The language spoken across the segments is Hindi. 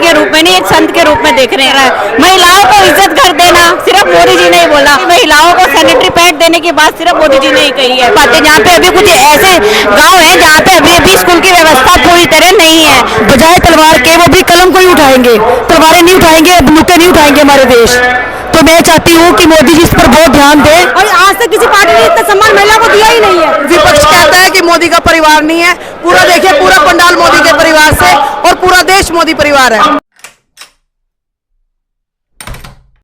के रूप में नहीं, एक संत के रूप में देख रहे हैं। महिलाओं को इज्जत घर देना सिर्फ मोदी जी ने ही बोला, महिलाओं को सैनिटरी पैड देने की बात सिर्फ मोदी जी ने ही कही है। बातें जहाँ पे अभी कुछ ऐसे गाँव है जहाँ पे अभी भी स्कूल की व्यवस्था पूरी तरह नहीं है। बजाय तलवार के वो भी कलम को ही उठाएंगे, तलवारें नहीं उठाएंगे, बंदूकें नहीं उठाएंगे हमारे देश। तो मैं चाहती हूँ कि मोदी जी इस पर बहुत ध्यान दें। और आज तक किसी पार्टी ने इतना सम्मान महिला को दिया ही नहीं है। विपक्ष कहता है कि मोदी का परिवार नहीं है, पूरा देखिए पूरा पंडाल मोदी के परिवार से और पूरा देश मोदी परिवार है।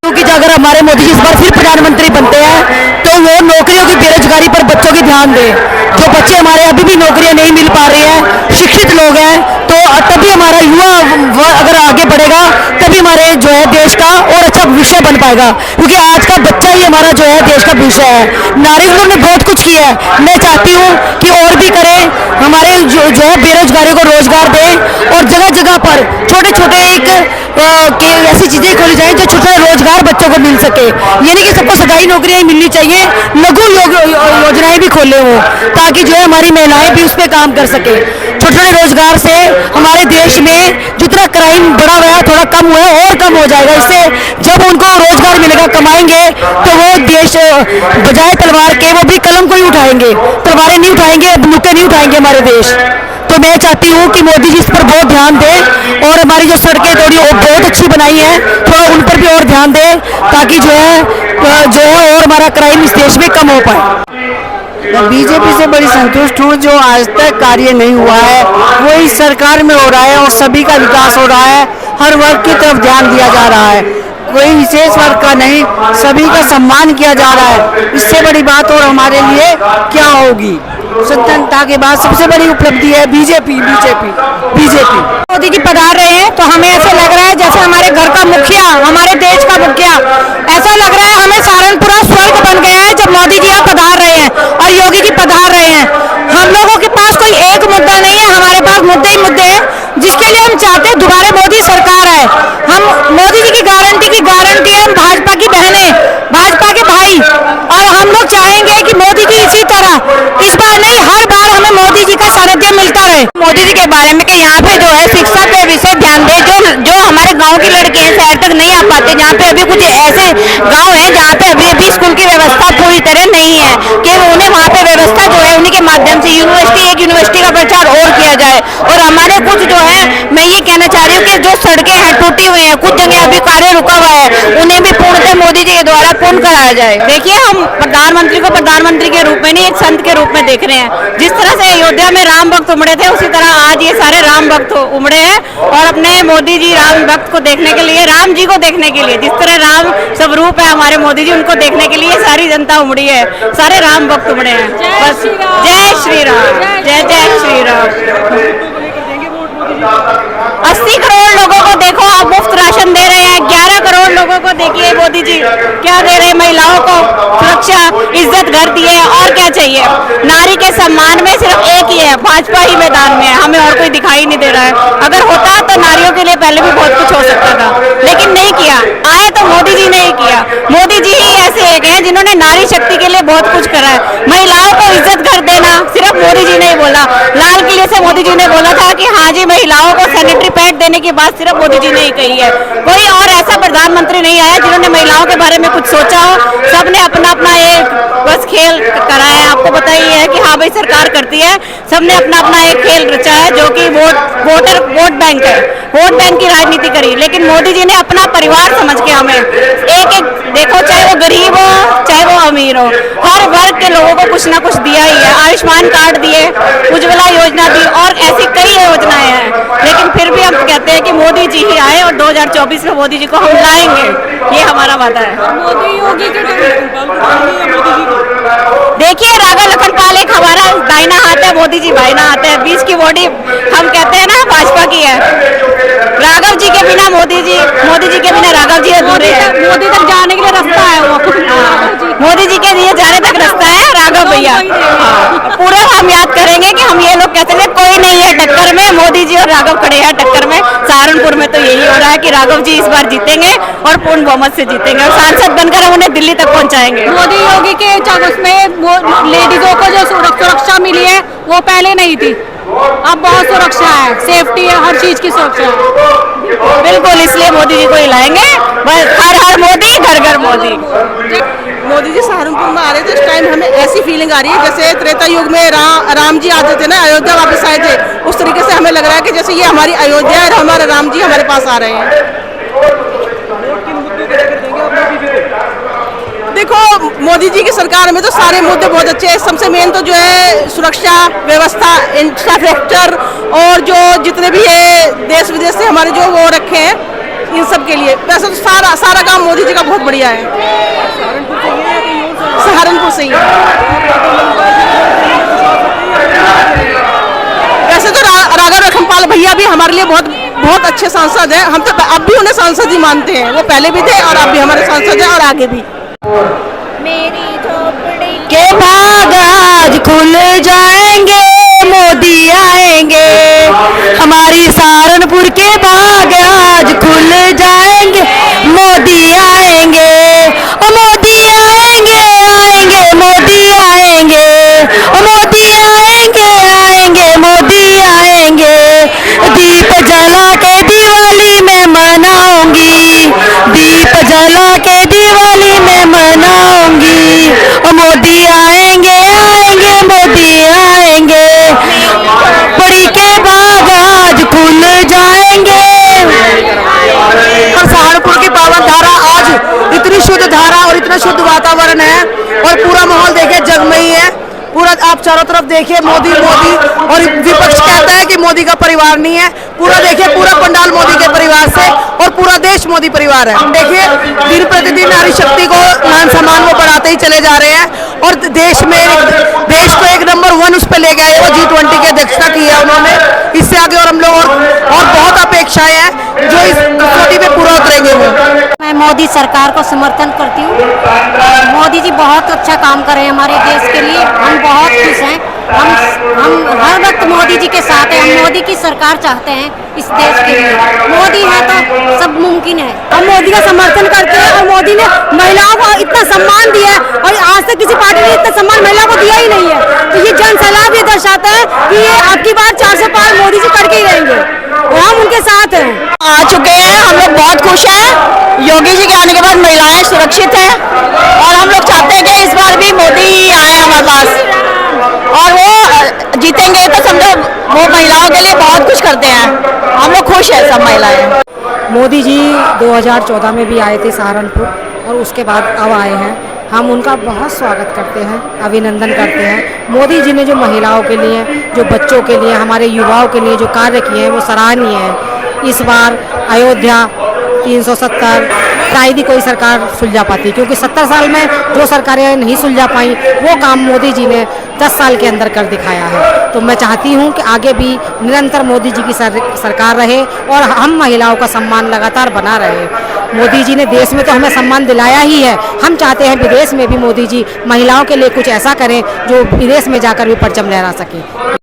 क्योंकि अगर हमारे मोदी जी इस बार फिर प्रधानमंत्री बनते हैं तो वो नौकरियों की बेरोजगारी पर बच्चों की ध्यान दें। जो बच्चे हमारे अभी भी नौकरियां नहीं मिल पा रहे हैं, शिक्षित लोग हैं, तो तभी हमारा युवा अगर आगे बढ़ेगा तभी हमारे जो है देश का और अच्छा भविष्य बन पाएगा। क्योंकि आज का बच्चा ही हमारा जो है देश का भविष्य है। नागरिकों ने बहुत कुछ किया है, मैं चाहती हूँ कि और भी करें, हमारे जो है बेरोजगारी को रोजगार दें और जगह जगह पर छोटे छोटे ऐसी चीजें खोली जाए जो छोटा रोजगार बच्चों को मिल सके। ये नहीं कि सबको सरकारी नौकरियां मिलनी चाहिए, लघु योजनाएं भी खोले हो ताकि जो है हमारी महिलाएं भी उस पर काम कर सके। छोटे छोटे रोजगार से हमारे देश में जितना क्राइम बढ़ा हुआ है थोड़ा कम हुआ है और कम हो जाएगा। इससे जब उनको रोजगार मिलेगा, कमाएंगे, तो वो देश बजाय तलवार के वो भी कलम को ही उठाएंगे, तलवारें नहीं उठाएंगे, बंदूकें नहीं उठाएंगे हमारे देश। तो मैं चाहती हूँ कि मोदी जी इस पर बहुत ध्यान दें और हमारी जो सड़कें थोड़ी बहुत अच्छी बनाई हैं थोड़ा उन पर भी और ध्यान दें ताकि जो है और हमारा क्राइम इस देश में कम हो पाए। मैं बीजेपी से बड़ी संतुष्ट हूँ। जो आज तक कार्य नहीं हुआ है वो इस सरकार में हो रहा है और सभी का विकास हो रहा है, हर वर्ग की तरफ ध्यान दिया जा रहा है, कोई विशेष वर्ग का नहीं, सभी का सम्मान किया जा रहा है। इससे बड़ी बात और हमारे लिए क्या होगी। स्वतंत्रता के बाद सबसे बड़ी उपलब्धि है बीजेपी। मोदी जी पधार रहे हैं तो हमें ऐसा लग रहा है जैसे हमारे घर का मुखिया, हमारे देश का मुखिया, ऐसा लग रहा है हमें सहारनपुरा स्वर्ग बन गया है जब मोदी जी यहाँ पधार रहे हैं और योगी जी पधार रहे हैं। हम लोगों के पास कोई एक मुद्दा नहीं है, हमारे पास मुद्दे ही मुद्दे हैं जिसके लिए हम चाहते हैं दोबारा मोदी सरकार है। हम मोदी जी की गारंटी है, हम भाजपा की बहनें, भाजपा के भाई, और हम लोग चाहेंगे कि मोदी जी इसी तरह इस बार नहीं हर बार हमें मोदी जी का सानिध्य मिलता रहे। मोदी जी के बारे में कि यहाँ पे जो है शिक्षा पे विशेष ध्यान दें। जो हमारे गांव के लड़के हैं शहर तक नहीं आ पाते, जहाँ पे अभी कुछ ऐसे गांव हैं जहाँ पे अभी भी स्कूल की व्यवस्था पूरी तरह नहीं है कि उन्हें वहाँ पे व्यवस्था जो है उन्हीं के माध्यम से यूनिवर्सिटी का प्रचार और किया जाए। और हमारे कुछ जो है मैं ये कहना चाह रही हूँ कि जो सड़कें हैं टूटी हुई हैं, कुछ जगह अभी कार्य रुका हुआ है, उन्हें भी पूर्णतः मोदी जी के द्वारा पूर्ण कराया जाए। देखिए हम प्रधानमंत्री को प्रधानमंत्री के रूप में नहीं, एक संत के रूप में देख रहे हैं। जिस तरह से अयोध्या में राम भक्त उमड़े थे उसी तरह आज ये सारे राम भक्त उमड़े हैं और अपने मोदी जी राम भक्त को देखने के लिए, राम जी को देखने के लिए, जिस तरह राम स्वरूप है हमारे मोदी जी, उनको देखने के लिए सारी जनता उमड़ी है, सारे राम भक्त उमड़े हैं। बस जय श्री राम, जय जय श्री राम। 80 करोड़ लोगों को देखो आप मुफ्त राशन दे रहे हैं, 11 करोड़ लोगों को देखिए मोदी जी क्या दे रहे हैं, महिलाओं को सुरक्षा, इज्जत घर दिए, और क्या चाहिए। नारी के सम्मान में सिर्फ एक ही है, भाजपा ही मैदान में है, हमें और कोई दिखाई नहीं दे रहा है। अगर होता तो नारियों के लिए पहले भी बहुत कुछ हो सकता था, लेकिन नहीं किया, आए तो मोदी जी ने ही किया। मोदी जी ही ऐसे एक हैं जिन्होंने नारी शक्ति के लिए बहुत कुछ करा है। महिलाओं को इज्जत घर देना सिर्फ मोदी जी ने ही बोला। लाल किले से मोदी जी ने बोला था कि हाँ जी महिलाओं को सैनिटरी पैड देने की बात सिर्फ मोदी जी ने ही कही है। कोई और ऐसा प्रधानमंत्री नहीं आया जिन्होंने महिलाओं के बारे में कुछ सोचा हो। सबने अपना अपना एक बस खेल करा है। आपको पता ही है कि हाँ भाई सरकार करती है, सबने अपना अपना एक खेल रचा है जो कि वोट बैंक है, वोट बैंक की राजनीति करी। लेकिन मोदी जी ने अपना परिवार समझ के हमें एक एक देखो, चाहे वो गरीब हो चाहे वो अमीर हो, हर वर्ग के लोगों को कुछ ना कुछ दिया ही है। आयुष्मान कार्ड दिए, उज्ज्वला योजना दी और ऐसी कई योजनाएं हैं। लेकिन फिर भी हम कहते हैं कि मोदी जी ही आए और 2024 में मोदी जी को हम लाएंगे, ये हमारा वादा है। मोदी योगी के देखिए राघव लखन पाल एक हमारा दाहिना हाथ है, मोदी जी बाइना हाथ है, बीच की बॉडी हम कहते हैं ना भाजपा की है। राघव जी के बिना मोदी जी के बिना राघव जी अधूरे हैं। मोदी तक जाने के लिए रास्ता है वो, मोदी जी के लिए जाने तक रास्ता है राघव भैया। पूरा हम याद करेंगे कि हम ये लोग कहते हैं कोई नहीं है टक्कर में, मोदी जी और राघव खड़े हैं टक्कर में। सहारनपुर में तो यही हो रहा है कि राघव जी इस बार जीतेंगे और पूर्ण बहुमत से जीतेंगे और सांसद बनकर हम उन्हें दिल्ली तक पहुंचाएंगे। मोदी योगी के उसमें वो लेडीजों को जो सुरक्षा मिली है वो पहले नहीं थी। अब बहुत सुरक्षा है, सेफ्टी है, हर चीज की सुरक्षा है। बिल्कुल, इसलिए मोदी जी को ही लाएंगे। बस हर हर मोदी, घर घर मोदी। मोदी जी सहारनपुर में आ रहे थे, इस टाइम हमें ऐसी फीलिंग आ रही है जैसे त्रेता युग में राम जी आते थे ना, अयोध्या वापस आए थे। उस तरीके से हमें लग रहा है कि जैसे ये हमारी अयोध्या है और हमारे राम जी हमारे पास आ रहे हैं। देखो, मोदी जी की सरकार में तो सारे मुद्दे बहुत अच्छे हैं। सबसे मेन तो जो है सुरक्षा व्यवस्था, इंफ्रास्ट्रक्चर और जो जितने भी है देश विदेश से हमारे जो वो रखे हैं, इन सब के लिए वैसे तो सारा काम मोदी जी का बहुत बढ़िया है। सहारनपुर से ही वैसे तो राघव लखनपाल भैया भी हमारे लिए बहुत अच्छे सांसद हैं। हम तो अब भी उन्हें सांसद ही मानते हैं। वो पहले भी थे और अब भी हमारे सांसद हैं और आगे भी। मेरी झोपड़ी के बाग आज खुल जाएंगे, मोदी आएंगे। हमारी सहारनपुर के बाग आज खुल जाएंगे, मोदी आएंगे। ओ मोदी आएंगे, आएंगे मोदी आएंगे। ओ मोदी आएंगे, आएंगे मोदी आएंगे। दीप जला के दिवाली में मनाऊंगी, दीप जला के दिवाली में मनाऊंगी। ओ मोदी आएंगे, आएंगे मोदी आएंगे। पड़ी के बाग आज खुल जाएंगे। और सहारनपुर की पावन धारा आज इतनी शुद्ध धारा और इतना शुद्ध वातावरण है और पूरा माहौल देखिए जगमई है। पूरा आप चारों तरफ देखिए मोदी मोदी, और विपक्ष कहता है कि मोदी का परिवार नहीं है। पूरा देखिए, पूरा पंडाल मोदी के परिवार से और पूरा देश मोदी परिवार है। देखिए दिन प्रतिदिन नारी शक्ति को मान सम्मान वो बढ़ाते ही चले जा रहे हैं और देश को एक नंबर 1 उस पर ले गए। वो G20 की अध्यक्षता की है उन्होंने। इससे आगे और हम लोग और बहुत अपेक्षाएं हैं जो इस चोटी पे पूरा उतरेंगे। वो मैं मोदी सरकार को समर्थन करती हूँ। मोदी जी बहुत अच्छा काम कर रहे हैं हमारे देश के लिए। हम बहुत खुश हैं। हम हर वक्त मोदी जी के साथ हैं। हम मोदी की सरकार चाहते हैं इस देश के लिए। मोदी है तो सब मुमकिन है। हम मोदी का समर्थन करते हैं और मोदी ने महिलाओं को इतना सम्मान दिया है और आज तक किसी पार्टी ने इतना सम्मान महिला को दिया ही नहीं है। तो ये जन सैलाब ये दर्शाता है कि ये आपकी बार 400 पार मोदी जी करके ही रहेंगे और हम उनके साथ हैं। आ चुके हैं, हम लोग बहुत खुश हैं। योगी जी के आने के बाद महिलाएं सुरक्षित हैं और हम लोग चाहते हैं कि इस बार भी मोदी ही आए हमारे पास और वो जीतेंगे तो समझो वो महिलाओं के लिए बहुत कुछ करते हैं। हम लोग खुश हैं सब महिलाएं। मोदी जी 2014 में भी आए थे सहारनपुर और उसके बाद अब आए हैं। हम उनका बहुत स्वागत करते हैं, अभिनंदन करते हैं। मोदी जी ने जो महिलाओं के लिए, जो बच्चों के लिए, हमारे युवाओं के लिए जो कार्य किए हैं वो सराहनीय है। इस बार अयोध्या 370 शायद ही कोई सरकार सुलझा पाती, क्योंकि 70 साल में जो सरकारें नहीं सुलझा पाई वो काम मोदी जी ने 10 साल के अंदर कर दिखाया है। तो मैं चाहती हूं कि आगे भी निरंतर मोदी जी की सरकार रहे और हम महिलाओं का सम्मान लगातार बना रहे। मोदी जी ने देश में तो हमें सम्मान दिलाया ही है। हम चाहते हैं विदेश में भी मोदी जी महिलाओं के लिए कुछ ऐसा करें जो विदेश में जाकर भी परचम लहरा सके।